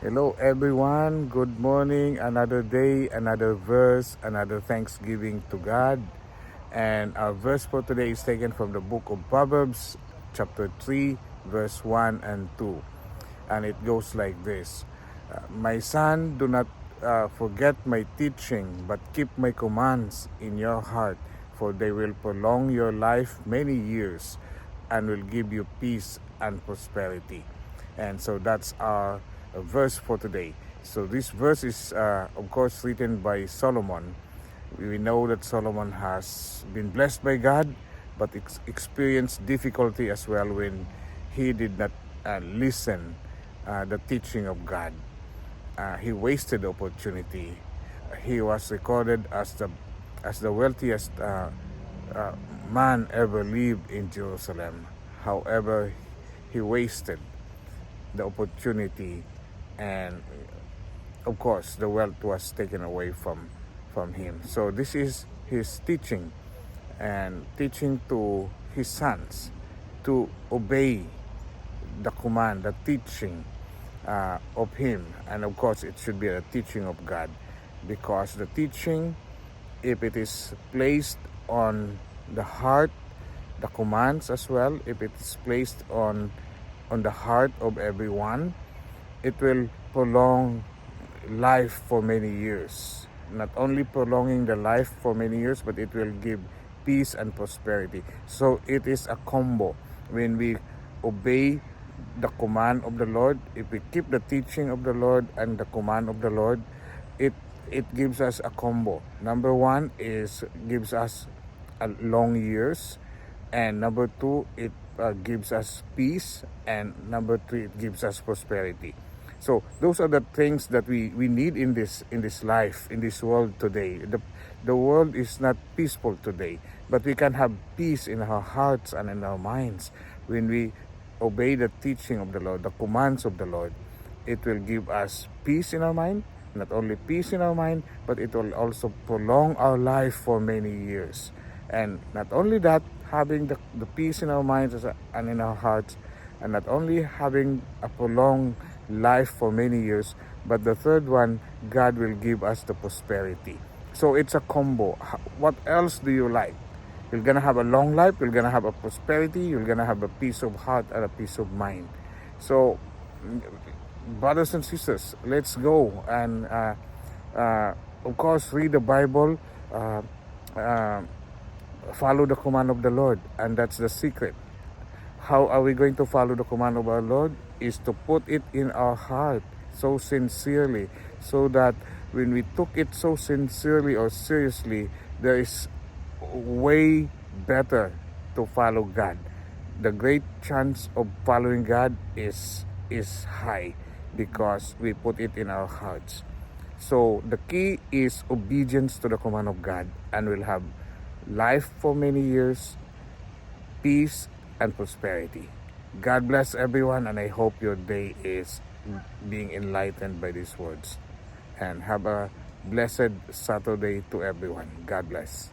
Hello everyone, good morning, another day, another verse, another thanksgiving to God. And our verse for today is taken from the book of Proverbs, chapter 3, verse 1 and 2. And it goes like this. My son, do not forget my teaching, but keep my commands in your heart, for they will prolong your life many years and will give you peace and prosperity. And so that's our verse for today. So this verse is, of course, written by Solomon. We know that Solomon has been blessed by God, but experienced difficulty as well when he did not listen the teaching of God. He wasted the opportunity. He was recorded as the wealthiest man ever lived in Jerusalem. However, he wasted the opportunity, and of course the wealth was taken away from him. So this is his teaching, and teaching to his sons to obey the command, the teaching of him. And of course it should be a teaching of God, because the teaching, if it is placed on the heart, the commands as well, if it is placed on the heart of everyone, it will prolong life for many years. Not only prolonging the life for many years, but it will give peace and prosperity. So it is a combo. When we obey the command of the Lord, if we keep the teaching of the Lord and the command of the Lord, it gives us a combo. Number one is gives us long years, and number two, it gives us peace, and number three, it gives us prosperity. So those are the things that we need in this life, in this world today. The world is not peaceful today, but we can have peace in our hearts and in our minds when we obey the teaching of the Lord, the commands of the Lord. It will give us peace in our mind. Not only peace in our mind, but it will also prolong our life for many years. And not only that, having the peace in our minds and in our hearts, and not only having a prolonged life for many years, but the third one, God will give us the prosperity. So it's a combo. What else do you like? You're gonna have a long life, you're gonna have a prosperity, you're gonna have a peace of heart and a peace of mind. So brothers and sisters, let's go and of course read the Bible, follow the command of the Lord, and that's the secret. How are we going to follow the command of our Lord? Is to put it in our heart so sincerely, so that when we took it so sincerely or seriously, there is way better to follow God. The great chance of following God is high, because we put it in our hearts. So the key is obedience to the command of God, and we'll have life for many years, peace and prosperity. God bless everyone, and I hope your day is being enlightened by these words. And have a blessed Saturday to everyone. God bless.